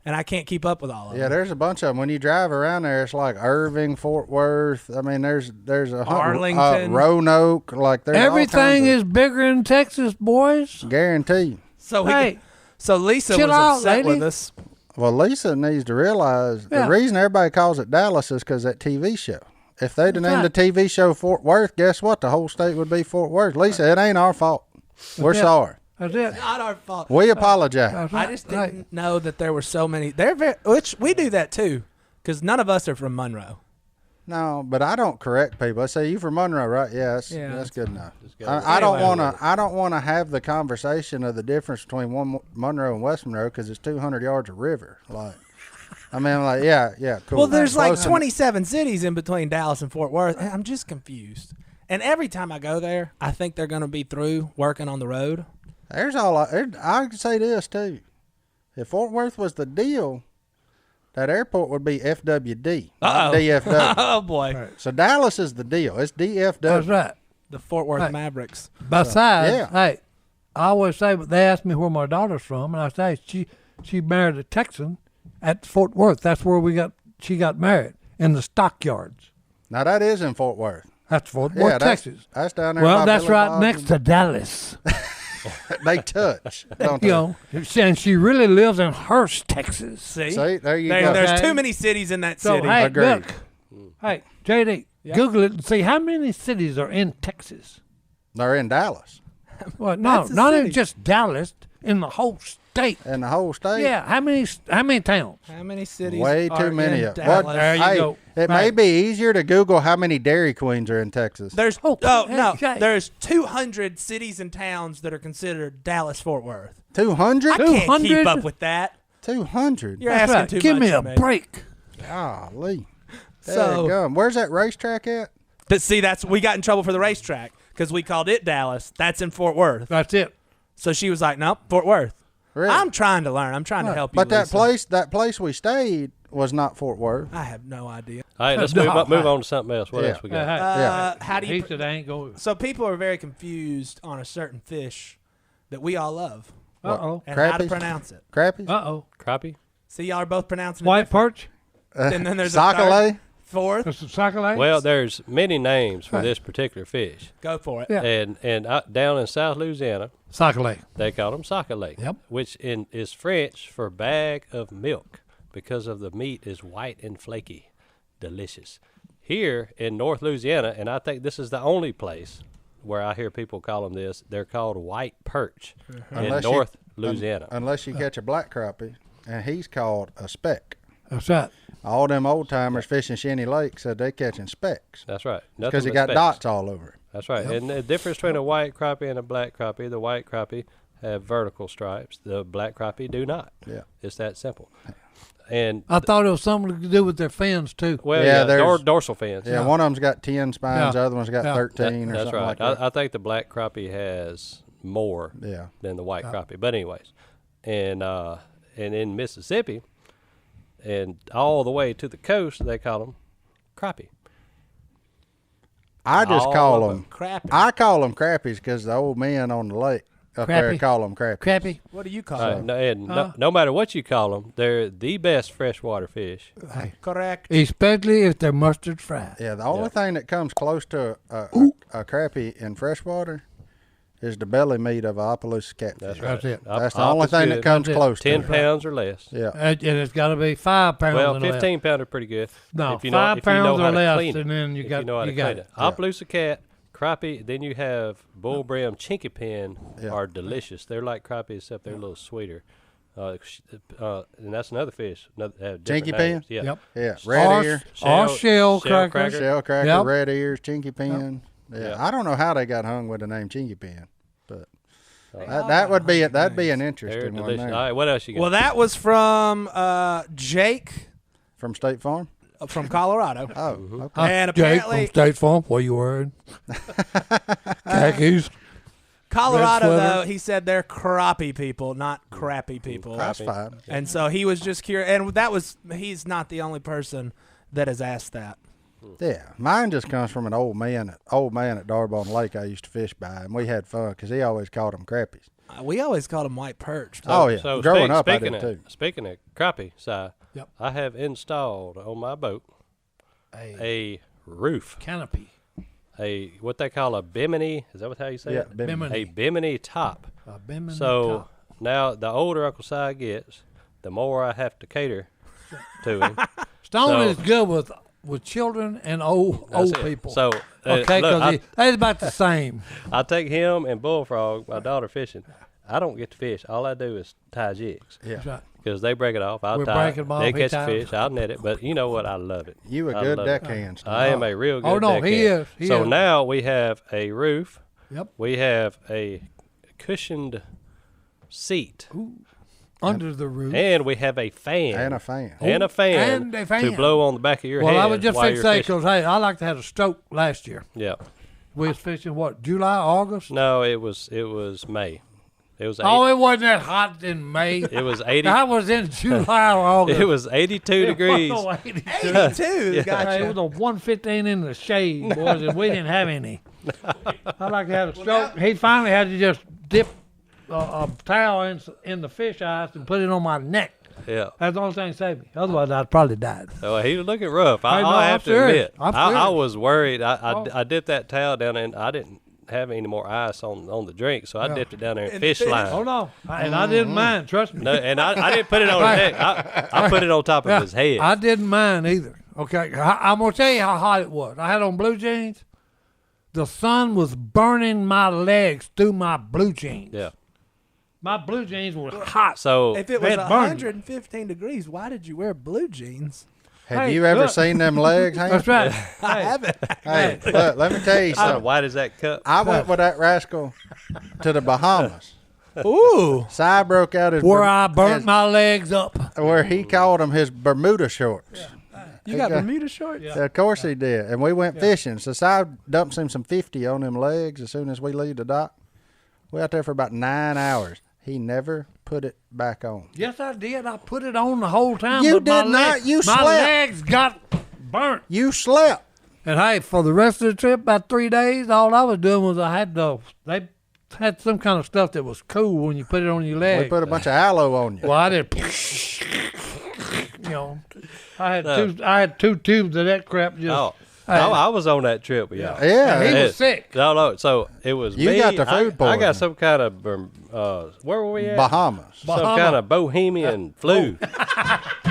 and I can't keep up with all of Yeah, them. there's a bunch of them. When you drive around there, it's like Irving, Fort Worth. I mean, there's a Arlington. Roanoke. Like there's Everything all is bigger in Texas, boys. guaranteed. So Hey, so Lisa chill was out, upset lady. with us. Well, Lisa needs to realize Yeah. the reason everybody calls it Dallas is because that TV show. If they'd have named right. the TV show Fort Worth, guess what? The whole state would be Fort Worth. Lisa, it ain't our fault. We're Yeah. sorry. that's it. Not our fault. We apologize. That's I right. just Hey, didn't know that there were so many. Which we do that too, because none of us are from Monroe. No, but I don't correct people. I say you from Monroe, right? Yeah, that's good enough. I don't Anyway. want to. I don't want to have the conversation of the difference between Monroe and West Monroe because it's 200 yards of river. Like, I mean, like, yeah, cool. Well, there's like Close enough. 27 cities in between Dallas and Fort Worth. And I'm just confused. And every time I go there, I think they're going to be through working on the road. There's all. I can say this too. If Fort Worth was the deal, that airport would be FWD, not DFW. Oh boy, So Dallas is the deal. It's DFW. that's right. the Fort Worth Right. Mavericks. Besides, yeah. hey, I always say, they ask me where my daughter's from, and I say she married a Texan at Fort Worth. That's where she got married, in the stockyards. Now that is in Fort Worth. That's Fort Yeah, Worth, that's, Texas. that's down there. Well, by that's Billy right Bob's next and- to Dallas. They touch, don't they? You know, and she really lives in Hearst, Texas. See, See, there you go. there's Okay. too many cities in that So, city. hey, Agreed. look. Hey, JD, Yeah. Google it and see how many cities are in Texas. They're in Dallas Well, no, That's a not city. even just Dallas, in the whole state. and the whole state. Yeah, how many towns? How many cities? Way are too many in of Dallas? what? There you Hey, go. it may Right. be easier to Google how many Dairy Queens are in Texas. There's Oh, no. hey. There's 200 cities and towns that are considered Dallas Fort Worth. 200? I can't keep 200? up with that. 200. You're That's asking right. too Give much me a of me. break. Golly. So- Dadgum. Where's that racetrack at? But see, we got in trouble for the racetrack because we called it Dallas. That's in Fort Worth. That's it. So she was like, "Nope, Fort Worth." Really? I'm trying to learn. I'm trying to help you. But that Lisa. place we stayed was not Fort Worth. I have no idea. All right, let's No, move on to something else. What Yeah. else we got? Yeah. How do He you? said I ain't going. So people are very confused on a certain fish that we all love Uh-oh. and how to Crappies? pronounce it. Crappie? Uh-oh. Crappie? See, y'all are both pronouncing it White different. perch? And then there's a Sockeye? fourth. That's a sockeye? Well, there's many names for this particular fish. Go for it. Yeah. And down in South Louisiana, Sockeye. they call them sockeye, Yep. which is French for bag of milk because of the meat is white and flaky. Delicious. Here in North Louisiana, and I think this is the only place where I hear people call them this, they're called white perch in Unless you- North Louisiana. Unless you catch a black crappie, and he's called a speck. That's right. All them old timers fishing Shinny Lake said they catching specks. That's right. Because he got dots all over it. That's right. And the difference between a white crappie and a black crappie, the white crappie have vertical stripes. The black crappie do not. Yeah. It's that simple. And I thought it was something to do with their fins too. well, Yeah, dorsal fins. Yeah, one of them's got 10 spines, the other one's got 13 or That's something right. like that. I think the black crappie has more than the white crappie. But anyways, and in Mississippi, and all the way to the coast, they call them crappie. I just all call of them Crappie. I call them crappies because the old men on the lake up there Crappie. call them crappies. Crappie. What do you call Right, it? no matter what you call them, they're the best freshwater fish. Correct. Especially if they're mustard fried. Yeah, the only thing that comes close to a crappie in freshwater is the belly meat of a Opelousas catfish. That's right. That's it. That's the only thing that comes close to 10 it. pounds or less. Yeah. And it's got to be 5 pounds. Well, and less. 15 pounder pretty good. No, if you 5 know, if you know pounds how or to less, clean it. and then you If got you know how to got clean it. it. Opelousas cat, crappie, then you have bull brim chinky pin are delicious. They're like crappie except they're a little sweeter. And that's another fish. Chinky pin? Yeah. Yep. Yeah, red ear, Or shell crackers. shell cracker, Yep. red ears, chinky pin. Yeah. Yep. I don't know how they got hung with the name chinky pin, but that'd be an They're interesting one delicious. there. All right, what else you got? Well, that was from Jake From State Farm. from Colorado. Oh, okay. And Jake from apparently, State Farm. What you wearing? Khakis. Colorado, Red sweater. though, he said they're crappie people, not crappy people. That's fine. And so he was just curious. And he's not the only person that has asked that. Yeah, mine just comes from an old man at Darbon Lake I used to fish by, and we had fun because he always caught them crappies. We always called them white perch. Oh, yeah. So Growing up, I speaking did of, too. Speaking of crappie, Si, Yep. I have installed on my boat a roof, Canopy. what they call a bimini. Is that how you say Yeah, it? bimini. A bimini top. A bimini So top. now the older Uncle Si gets, the more I have to cater to him. Stone so- is good with children and old That's it. people. So okay, look, because they're about the same. I take him and Bullfrog, my daughter, fishing. I don't get to fish. All I do is tie jigs. Yeah. That's right. Because they break it off. I'll We tie break it. them off, They he catch the ties fish. I'll net it. But you know what? I love it. You a I good love it. deckhand. Steve. I am a real good Oh, no, he deckhand. is. He So is. now we have a roof. Yep. We have a cushioned seat. Under the roof. And we have a fan. And a fan. And a fan. And a fan. To blow on the back of your Well, head I was just while fixing to you're say, fishing. because, hey, I like to have a stroke last year. Yeah. We was fishing, what, July, August? No, it was May. It was Oh, it wasn't that hot in May. it was 80. I was in July or August. It was 82 degrees. Oh, 82. 82. Hey, it Gotcha. was a 115 in the shade, boys, and we didn't have any. I like to have a stroke. He finally had to just dip a towel in the fish eyes and put it on my neck. Yeah. That's the only thing that saved me. Otherwise, I'd probably died. Oh, he was looking rough. I no, I'm have to serious. admit. I'm I serious. was worried. I dipped that towel down and I didn't have any more ice on the drink, so I dipped it down there in In fish fish. line. Oh, no. And I didn't mind, trust me. No, and I didn't put it on his neck. I put it on top of his head. I didn't mind either. Okay, I'm going to tell you how hot it was. I had on blue jeans. The sun was burning my legs through my blue jeans. Yeah. My blue jeans were hot. So If it was It burned. 115 degrees, why did you wear blue jeans? Have Hey, you ever look. seen them legs? That's right. I haven't. Hey, look, let me tell you something. why does that cup? I went with that rascal to the Bahamas. Ooh. Si broke out his Where I burnt my legs up. where he called them his Bermuda shorts. You got got- Bermuda shorts? Yeah. Of course he did. And we went fishing. So Si dumps him some 50 on them legs as soon as we leave the dock. We out there for about 9 hours. He never put it back on. Yes, I did. I put it on the whole time. You but my did not. legs- You my slept. legs got burnt. You slept. And hey, for the rest of the trip, about 3 days, all I was doing was they had some kind of stuff that was cool when you put it on your We leg. put a bunch of aloe on you. Well, I did. You know, I had two tubes of that crap. Just Oh, Hey. I was on that trip with y'all. Yeah. he Yeah. was sick. No. So it was You me. got the food I poisoning. got some kind of where were we at? Bahamas. Some kind of bohemian flu.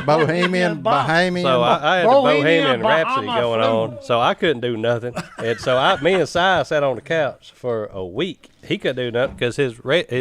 Bohemian. So I had the Bohemian Bohemian Rhapsody Bahama going flu. on, so I couldn't do nothing. And so me and Si sat on the couch for a week. He couldn't do nothing because his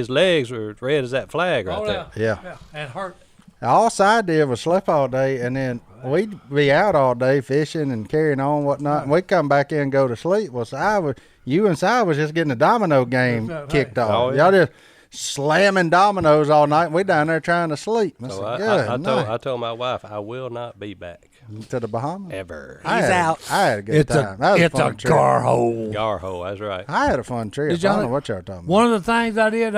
legs were red as that flag right Oh, there. Yeah. And hurt. All Si did was sleep all day, and then we'd be out all day fishing and carrying on whatnot, and we'd come back in and go to sleep. Well, you and Si was just getting the domino game kicked off. Oh, yeah. Y'all just slamming dominoes all night, and we down there trying to sleep. So I I told my wife I will not be back to the Bahamas. ever. I had a good time. That was It's a fun trip. gar hole. Garho, that's right. I had a fun trip. Did I y'all- don't know what y'all talking about. One of the things I did,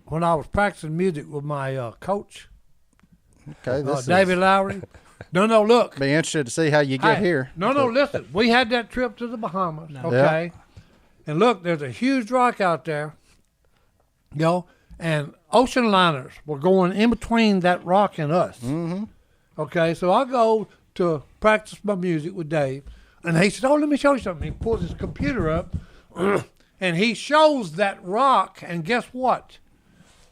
when I was practicing music with my coach, Okay, this David Lowry. No, look. be interested to see how you get here. No, listen. We had that trip to the Bahamas, okay? And look, there's a huge rock out there, and ocean liners were going in between that rock and us. Mm-hmm. Okay, so I go to practice my music with Dave, and he said, let me show you something. He pulls his computer up, and he shows that rock, and guess what?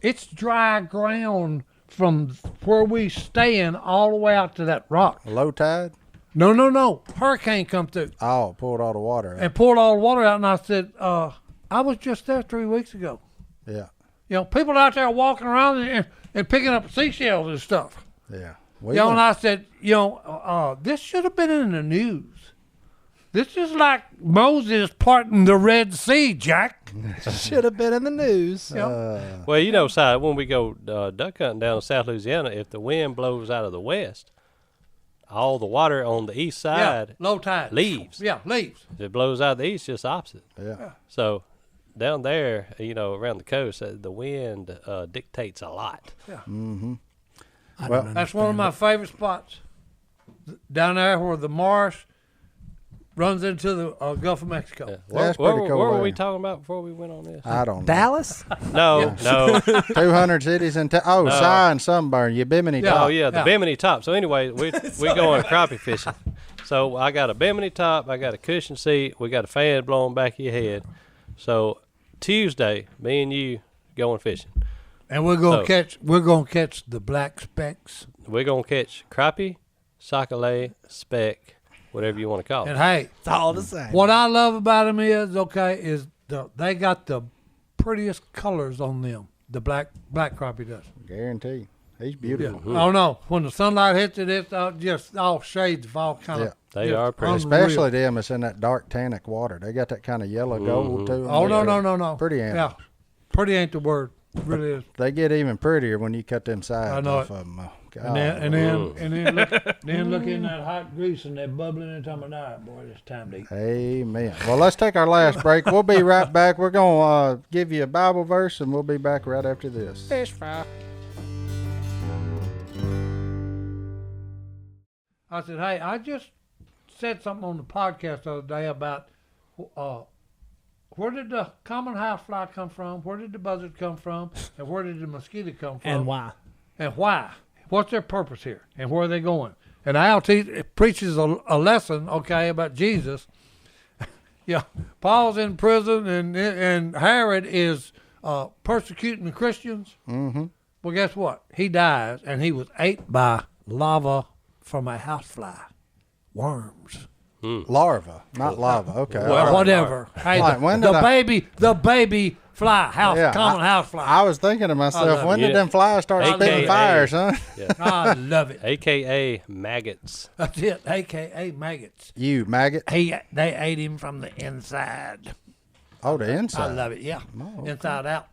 It's dry ground from where we staying all the way out to that rock. Low tide? No. Hurricane come through Oh, pulled all the water out. and poured all the water out. And I said, I was just there 3 weeks ago. Yeah, People out there walking around and picking up seashells and stuff. yeah. And I said, this should have been in the news. This is like Moses parting the Red Sea, Jack. Should have been in the news. Well, Si, when we go duck hunting down in South Louisiana, if the wind blows out of the west, all the water on the east side low tide. leaves. Yeah, leaves. If it blows out of the east, just opposite. Yeah. So down there, around the coast, the wind dictates a lot. Yeah. Mm-hmm. Well, That's one of my favorite spots. Down there where the marsh runs into the Gulf of Mexico. Yeah. That's What pretty cool were there. we talking about before we went on this? I don't know. Dallas? No. 200 cities in Si and Sunburn, Bimini Yeah. Top. Oh yeah, the Bimini top. So anyway, we going crappie fishing. So I got a Bimini top, I got a cushion seat, we got a fan blowing back of your head. So Tuesday, me and you going fishing. And we're gonna catch the black specks. We're gonna catch crappie, sockeye, speck, whatever you want to call it. And hey, It's all the same. what I love about them is they got the prettiest colors on them. The black crappie does. Guarantee. He's Yeah. beautiful. Oh no, when the sunlight hits it, it's just all shades of all kind of. They are pretty. Especially them that's in that dark tannic water. They got that kind of yellow gold to them. Oh no. Pretty animals. Yeah, pretty ain't the word. It really is. They get even prettier when you cut them sides I know off it. of them. Oh, God. And then look in that hot grease and they're bubbling and talking about, all right, boy, it's time to eat. Amen. Well, let's take our last break. We'll be right back. We're going to give you a Bible verse, and we'll be back right after this. Fish fry. I said, hey, I just said something on the podcast the other day about where did the common housefly come from, where did the buzzard come from, and where did the mosquito come from? And why? And why? What's their purpose here? And where are they going? And Al preaches a lesson, okay, about Jesus. Yeah, Paul's in prison, and Herod is persecuting the Christians. Mm-hmm. Well, guess what? He dies, and he was ate by lava from a housefly. Worms. Larva, not lava. Okay. Well, all right. whatever. Hey, Like, when did the baby fly, common house fly. I was thinking to myself, when did it. them flies start AKA. spitting fire, son? I love it. AKA maggots. That's it, a.k.a. maggots. You maggot. They ate him from the inside. Oh, the inside. I love it, yeah. Oh, okay. Inside out.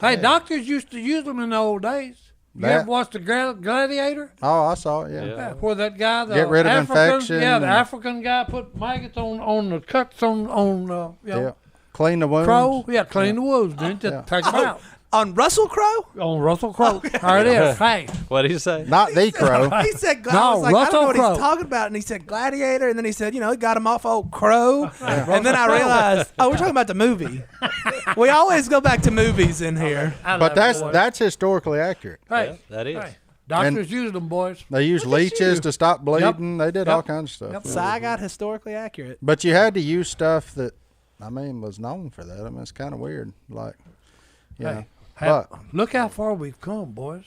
Hey, doctors used to use them in the old days. You That- ever watched the Gladiator? Oh, I saw it. Yeah. Yeah. Where that guy, the Get rid of African, infection yeah, the and- African guy put maggots on the cuts on Yeah. Clean the wounds. Crow. Yeah, clean the wounds, didn't you? Yeah. Take them out. On Russell Crowe? On Russell Crowe. There it is. Hey. What did he say? Not the crow. He said, I No, was like, I don't know what Russell he's Crowe. talking about. And he said Gladiator. And then he said, he got him off old Crow. And then I realized, we're talking about the movie. We always go back to movies in here. I But love it, boys. that's historically accurate. Hey, Yeah, that is. hey. Doctors use them, boys. They used leeches to stop bleeding. They did all kinds of stuff. Yep. So I got historically accurate. But you had to use stuff that, was known for that. It's kind of weird. Like, you know. But Look how far we've come, boys.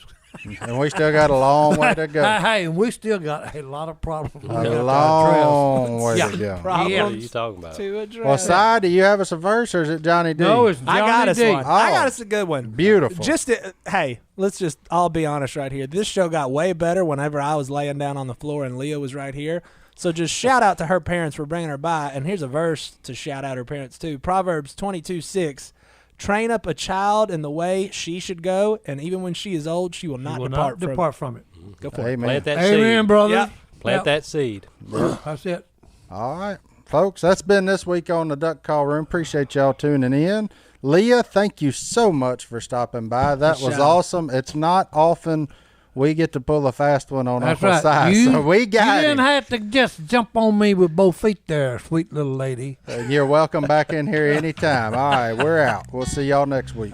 and we still got a long way to go. Hey, and we still got a lot of problems. A long way Yeah. to go. What are Problems you talking about? to address. Well, Si, do you have us a verse or is it Johnny D? No, it's Johnny I got us D. one. I got Oh. us a good one. Beautiful. Hey, let's just all be honest right here. This show got way better whenever I was laying down on the floor and Leah was right here. So just shout out to her parents for bringing her by. And here's a verse to shout out her parents too. Proverbs 22:6. Train up a child in the way she should go, and even when she is old, she will not depart from it. Go for it. Amen. Plant that Amen, seed. brother. Yep. Plant that seed. That's it. All right, folks, that's been this week on the Duck Call Room. Appreciate y'all tuning in. Leah, thank you so much for stopping by. That was awesome. It's not often we get to pull a fast one on That's Uncle right. Si, so we got You didn't him. have to just jump on me with both feet there, sweet little lady. You're welcome back in here anytime. All right, we're out. We'll see y'all next week.